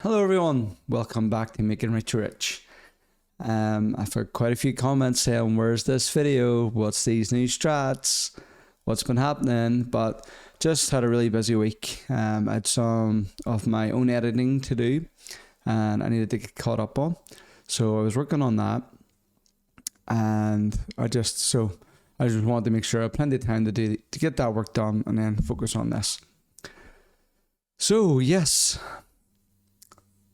Hello everyone, welcome back to Making Rich Rich. I've heard quite a few comments saying, where's this video? What's these new strats? What's been happening? But just had a really busy week. I had some of my own editing to do and I needed to get caught up on. So I was working on that and I just wanted to make sure I had plenty of time to get that work done and then focus on this. So yes,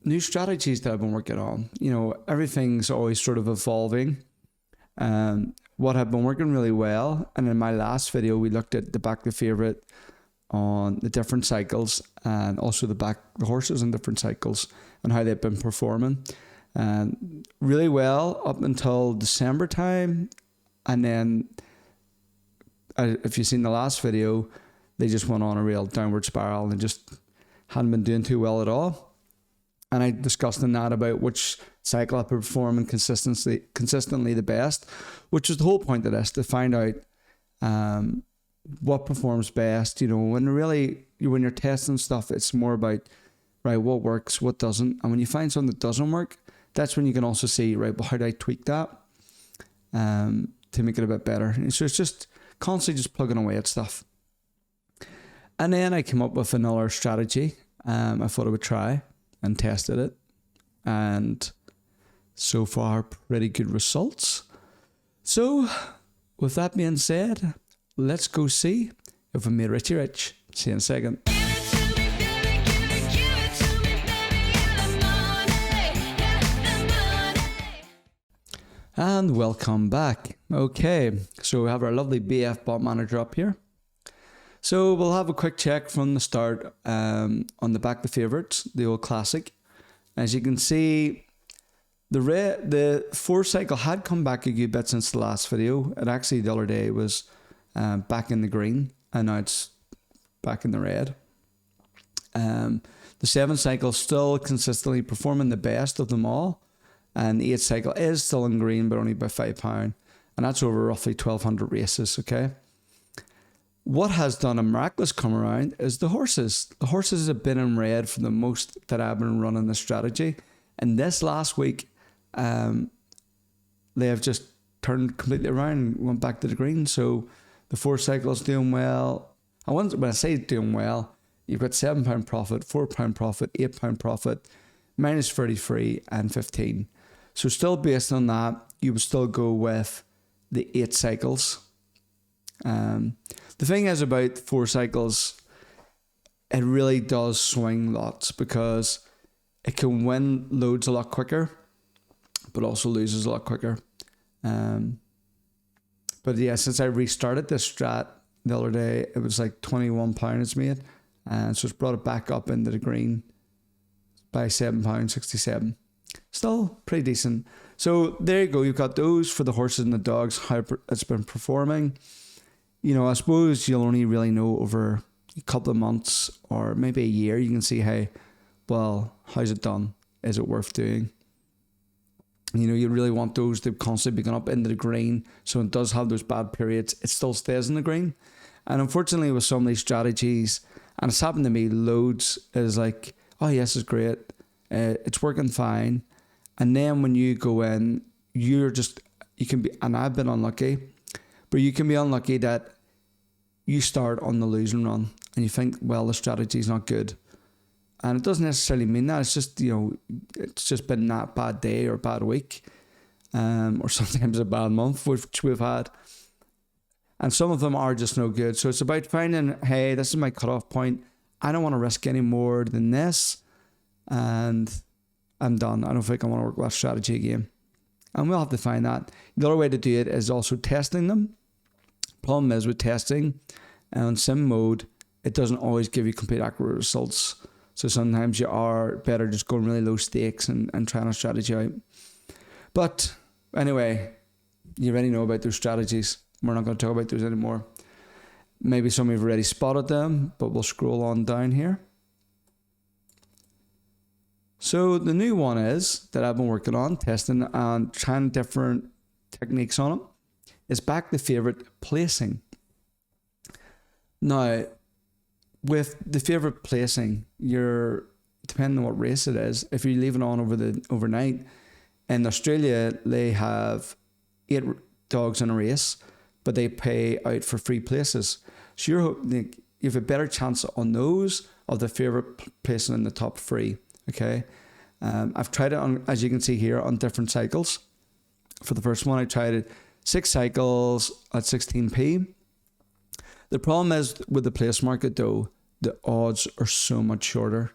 new strategies that I've been working on. Everything's always sort of evolving. What have been working really well, and in my last video we looked at the back the favorite on the different cycles and also the horses in different cycles and how they've been performing really well up until December time, and then if you've seen the last video, they just went on a real downward spiral and just hadn't been doing too well at all. And I discussed in that about which cycle I've been performing consistently the best, which is the whole point of this, to find out what performs best. When you're testing stuff, it's more about, right, what works, what doesn't. And when you find something that doesn't work, that's when you can also see, right, well, how do I tweak that to make it a bit better? And so it's just constantly just plugging away at stuff. And then I came up with another strategy I thought I would try, and tested it, and so far pretty good results. So with that being said, let's go see if we made Richie Rich. See you in a second. And welcome back. Okay, so we have our lovely BF bot manager up here. So we'll have a quick check from the start on the back the favorites, the old classic. As you can see, the 4 cycle had come back a good bit since the last video. It actually the other day was back in the green, and now it's back in the red. The 7 cycle still consistently performing the best of them all, and the 8 cycle is still in green, but only by £5, and that's over roughly 1,200 races. Okay. What has done a miraculous come around is the horses. The horses have been in red for the most that I've been running the strategy. And this last week, they have just turned completely around and went back to the green. So the 4 cycles doing well. When I say doing well, you've got £7 profit, £4 profit, £8 profit, minus 33 and 15. So still based on that, you would still go with the 8 cycles. The thing is about 4 cycles, it really does swing lots because it can win loads a lot quicker, but also loses a lot quicker. But yeah, since I restarted this strat the other day, it was like £21 it's made, and so it's brought it back up into the green by £7.67. Still pretty decent. So there you go. You've got those for the horses and the dogs, how it's been performing. I suppose you'll only really know over a couple of months or maybe a year. You can see, how's it done? Is it worth doing? You really want those to constantly be going up into the green. So it does have those bad periods. It still stays in the green. And unfortunately with some of these strategies, and it's happened to me loads, is like, oh yes, it's great. It's working fine. And then when you go in, you can be, and I've been unlucky, but you can be unlucky that you start on the losing run and you think, well, the strategy is not good. And it doesn't necessarily mean that. It's just, it's just been that bad day or bad week, or sometimes a bad month, which we've had. And some of them are just no good. So it's about finding, hey, this is my cutoff point. I don't want to risk any more than this. And I'm done. I don't think I want to work with strategy again. And we'll have to find that. The other way to do it is also testing them. Problem is with testing on sim mode, it doesn't always give you complete accurate results. So sometimes you are better just going really low stakes and trying a strategy out. But anyway, you already know about those strategies. We're not going to talk about those anymore. Maybe some of you have already spotted them, but we'll scroll on down here. So the new one is that I've been working on, testing and trying different techniques on it, is back the favorite placing. Now, with the favorite placing, to depending on what race it is. If you leave it on overnight, in Australia they have 8 dogs in a race, but they pay out for free places. So you have a better chance on those of the favourite placing in the top 3. Okay, I've tried it on, as you can see here, on different cycles. For the first one, I tried it 6 cycles at 16p. The problem is with the place market though, the odds are so much shorter.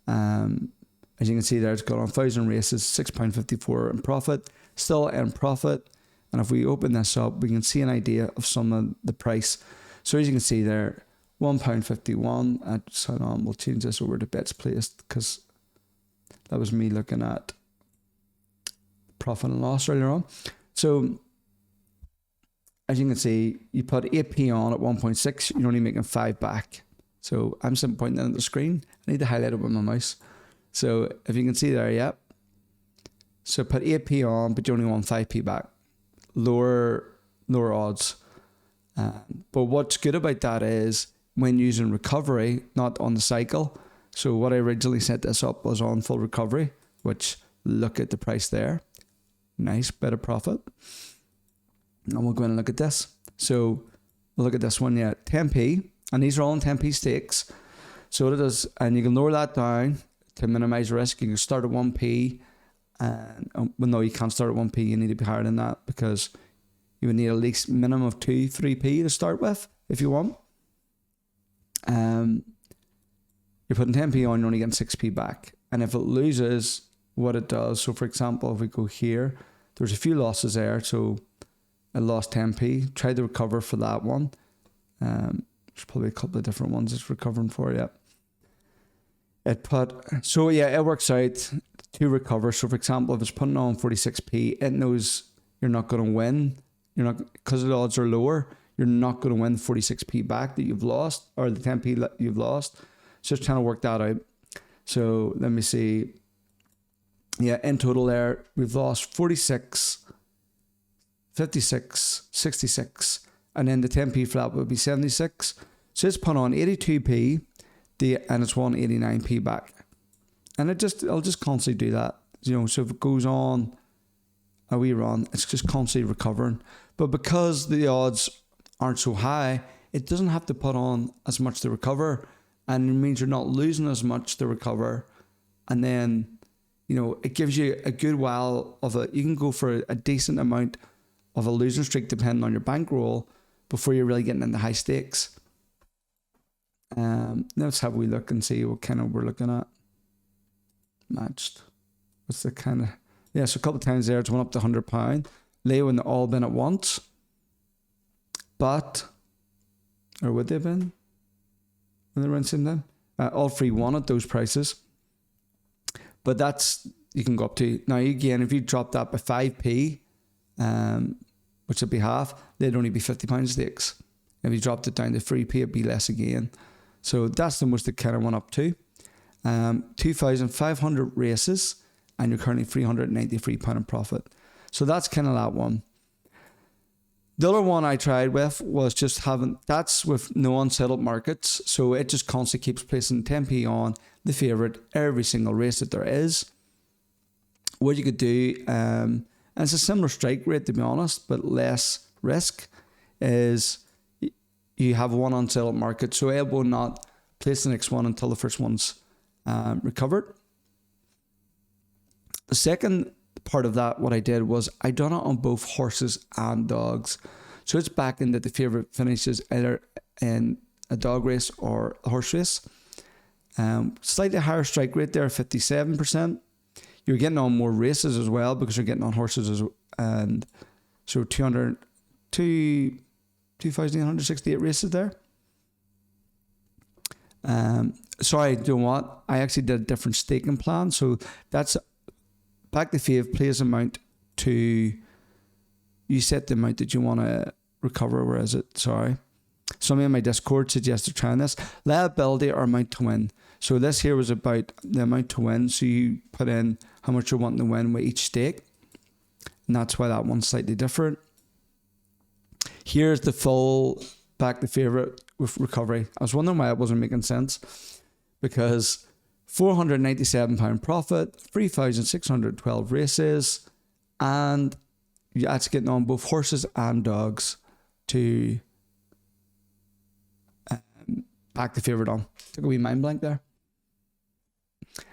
As you can see there, it's got on 1,000 races, £6.54 in profit, still in profit. And if we open this up, we can see an idea of some of the price. So as you can see there, £1.51. So on, we'll change this over to bets placed because that was me looking at profit and loss earlier on. So as you can see, you put 8p on at 1.6, you're only making 5 back. So I'm simply pointing at the screen. I need to highlight it with my mouse. So if you can see there, yep. So put 8p on, but you only want 5p back. Lower odds. But what's good about that is when using recovery, not on the cycle. So what I originally set this up was on full recovery, which look at the price there. Nice bit of profit. And we'll go in and look at this. So we'll look at this one, yeah, 10p. And these are all in 10p stakes. So what it does, and you can lower that down to minimize risk. You can start at 1p. And well, no, you can't start at 1p. You need to be higher than that because you would need at least minimum of 2-3p to start with if you want. You're putting 10p on, you're only getting 6p back. And if it loses, what it does, so for example, if we go here, there's a few losses there. So I lost 10p. Tried to recover for that one. There's probably a couple of different ones it's recovering for, yeah. So yeah, it works out to recover. So for example, if it's putting on 46p, it knows you're not going to win. You're not, because the odds are lower, you're not going to win 46p back that you've lost, or the 10p that you've lost. So just trying to work that out. So let me see. Yeah, in total there, we've lost 46, 56, 66, and then the 10p flat would be 76. So it's put on 82p, and it's won 89p back. And I'll just constantly do that. You know, so if it goes on a wee run, it's just constantly recovering. But because the odds aren't so high, it doesn't have to put on as much to recover, and it means you're not losing as much to recover. And then, you know, it gives you a good while of you can go for a decent amount of a losing streak depending on your bankroll before you're really getting into high stakes. Let's have a wee look and see what kind of we're looking at. Matched. What's the kind of... Yeah, so a couple of times there, it's went up to £100. Leo and all been at once. But... Or would they have been? When they were in same time? All 3 won at those prices. But that's... You can go up to... Now, again, if you drop that by 5p, which would be half, they'd only be £50 stakes. If you dropped it down to 3p, it'd be less again. So that's the most it kind of went up to. 2,500 races, and you're currently £393 in profit. So that's kind of that one. The other one I tried with was just that's with no unsettled markets. So it just constantly keeps placing 10p on the favourite every single race that there is. What you could do, and it's a similar strike rate to be honest, but less risk, is you have one unsettled market. So it will not place the next one until the first one's recovered. The second part of that, what I did was I done it on both horses and dogs. So it's back in that the favourite finishes either in a dog race or a horse race. Slightly higher strike rate there, 57%. You're getting on more races as well because you're getting on horses and so 2,868 races there. Sorry, you know what? I actually did a different staking plan. So that's back the fave plays amount to, you set the amount that you want to recover. Where is it? Sorry. Somebody in my Discord suggested trying this. Liability or amount to win. So this here was about the amount to win. So you put in how much you're wanting to win with each stake. And that's why that one's slightly different. Here's the full back the favourite with recovery. I was wondering why it wasn't making sense. Because £497 profit, 3,612 races, and that's getting on both horses and dogs to back the favourite on. Took a wee mind blank there.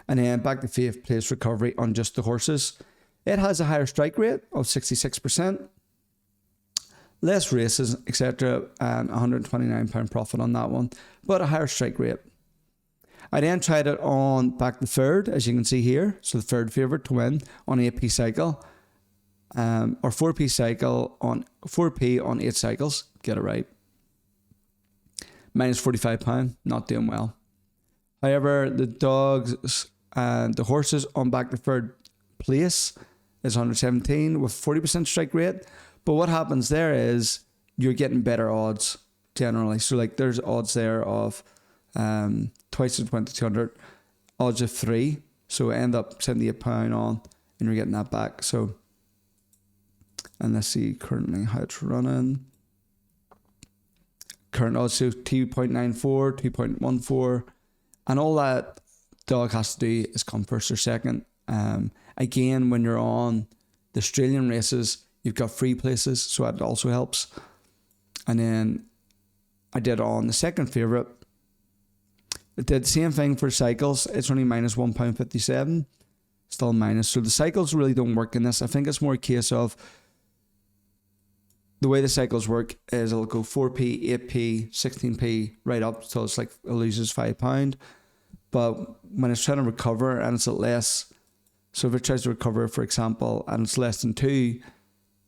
And then back the 5th place recovery on just the horses. It has a higher strike rate of 66%, less races, etc., and £129 profit on that one, but a higher strike rate. I then tried it on back the 3rd, as you can see here, so the 3rd favourite to win on 8p cycle, or 4p cycle on 4p on 8 cycles. Get it right. Minus £45, not doing well. However, the dogs and the horses on back the 3rd place is 117 with 40% strike rate. But what happens there is you're getting better odds generally. So like there's odds there of twice the 2200, odds of 3. So end up £78 on and you're getting that back. So, and let's see currently how it's running. Current odds, so 2.94, 2.14. And all that dog has to do is come first or second. Again, when you're on the Australian races, you've got free places, so that also helps. And then I did on the 2nd favourite. It did the same thing for cycles. It's only minus £1.57. Still minus. So the cycles really don't work in this. I think it's more a case of the way the cycles work is it'll go 4p, 8p, 16p, right up till it's like it loses £5. But when it's trying to recover and it's at less, so if it tries to recover, for example, and it's less than 2,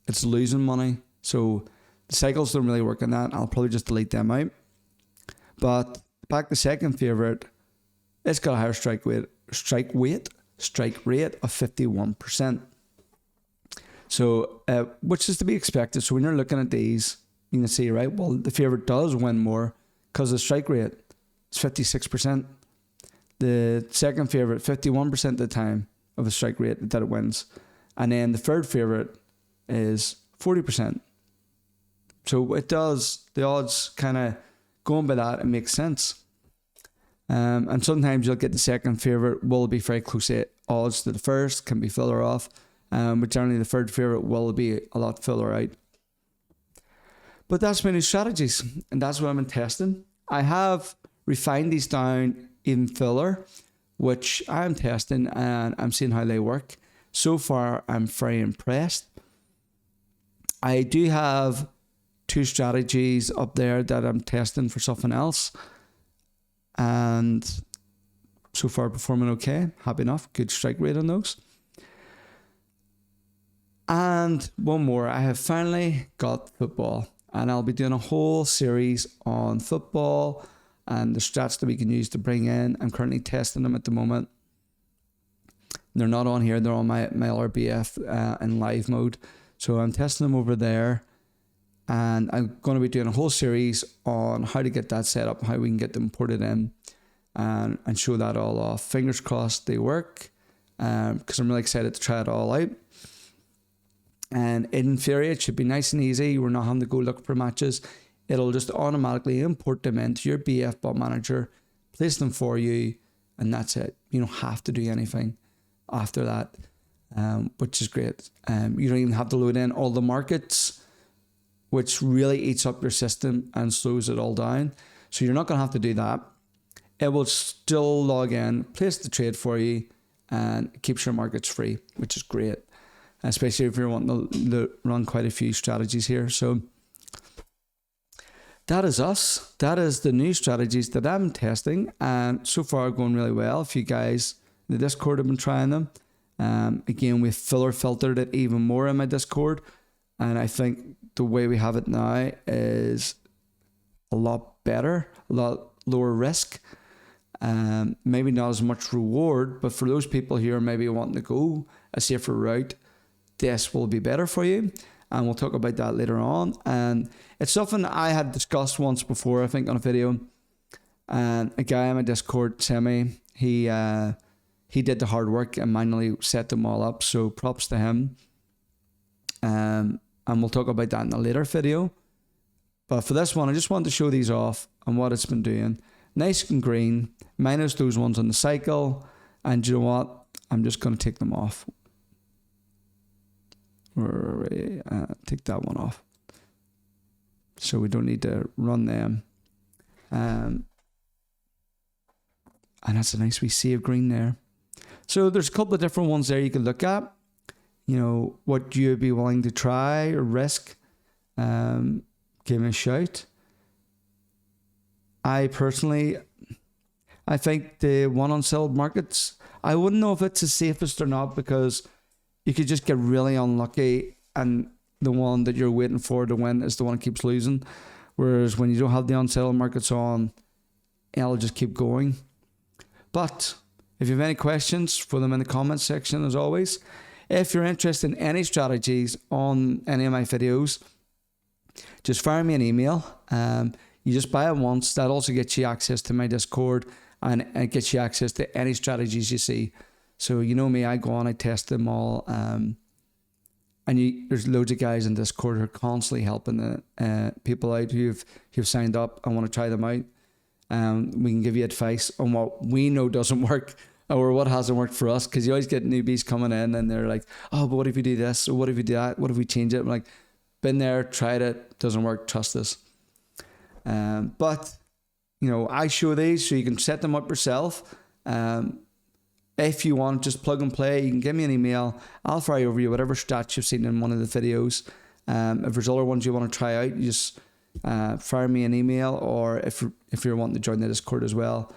it's losing money. So the cycles don't really work on that. I'll probably just delete them out. But back the 2nd favourite, it's got a higher strike rate of 51%. So, which is to be expected. So when you're looking at these, you can see, right, well, the favourite does win more because the strike rate is 56%. The 2nd favourite, 51% of the time of the strike rate that it wins. And then the 3rd favourite is 40%. So it does, the odds kind of going by that, it makes sense. And sometimes you'll get the 2nd favourite will be very close odds to the 1st, can be filler off. But generally the 3rd favourite will be a lot filler out. But that's my new strategies, and that's what I'm testing. I have refined these down even filler, which I'm testing and I'm seeing how they work. So far, I'm very impressed. I do have 2 strategies up there that I'm testing for something else, and so far performing okay. Happy enough. Good strike rate on those. And one more, I have finally got football, and I'll be doing a whole series on football and the stats that we can use to bring in. I'm currently testing them at the moment. They're not on here, they're on my LRBF in live mode. So I'm testing them over there, and I'm going to be doing a whole series on how to get that set up, how we can get them ported in, and show that all off. Fingers crossed they work, because I'm really excited to try it all out. And in theory, it should be nice and easy. We're not having to go look for matches. It'll just automatically import them into your BF bot manager, place them for you, and that's it. You don't have to do anything after that, which is great. You don't even have to load in all the markets, which really eats up your system and slows it all down. So you're not going to have to do that. It will still log in, place the trade for you, and it keeps your markets free, which is great. Especially if you're wanting to run quite a few strategies here. So that is us. That is the new strategies that I'm testing, and so far going really well. A few guys in the Discord have been trying them. Again, we've filtered it even more in my Discord, and I think the way we have it now is a lot better, a lot lower risk. Maybe not as much reward, but for those people here maybe wanting to go a safer route, this will be better for you, and we'll talk about that later on. And it's something I had discussed once before, I think, on a video, and a guy in my Discord, Semi, he did the hard work and manually set them all up, so props to him. And we'll talk about that in a later video, but for this one I just wanted to show these off and what it's been doing, nice and green, minus those ones on the cycle. And you know what? I'm just going to take them off. Take that one off. So we don't need to run them. And that's a nice wee sea of green there. So there's a couple of different ones there you can look at. You know, what you'd be willing to try or risk. Give me a shout. I think the one on settled markets, I wouldn't know if it's the safest or not, because you could just get really unlucky and the one that you're waiting for to win is the one that keeps losing. Whereas when you don't have the unsettled markets on, it'll just keep going. But if you have any questions, put them in the comments section as always. If you're interested in any strategies on any of my videos, just fire me an email. You just buy it once. That also gets you access to my Discord, and it gets you access to any strategies you see. So you know me, I go on, I test them all. There's loads of guys in Discord who are constantly helping the people out who've signed up and want to try them out. We can give you advice on what we know doesn't work or what hasn't worked for us, because you always get newbies coming in and they're like, oh, but what if you do this? Or what if you do that? What if we change it? I'm like, been there, tried it, doesn't work, trust us. But, you know, I show these so you can set them up yourself. If you want, just plug and play. You can give me an email. I'll fire over you whatever stats you've seen in one of the videos. If there's other ones you want to try out, you just fire me an email, or if you're wanting to join the Discord as well,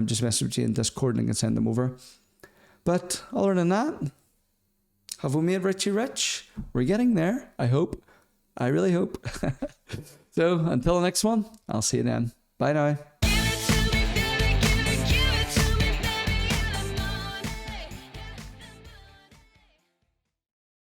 just message me in Discord and I can send them over. But other than that, have we made Richie rich? We're getting there, I hope. I really hope. So until the next one, I'll see you then. Bye now.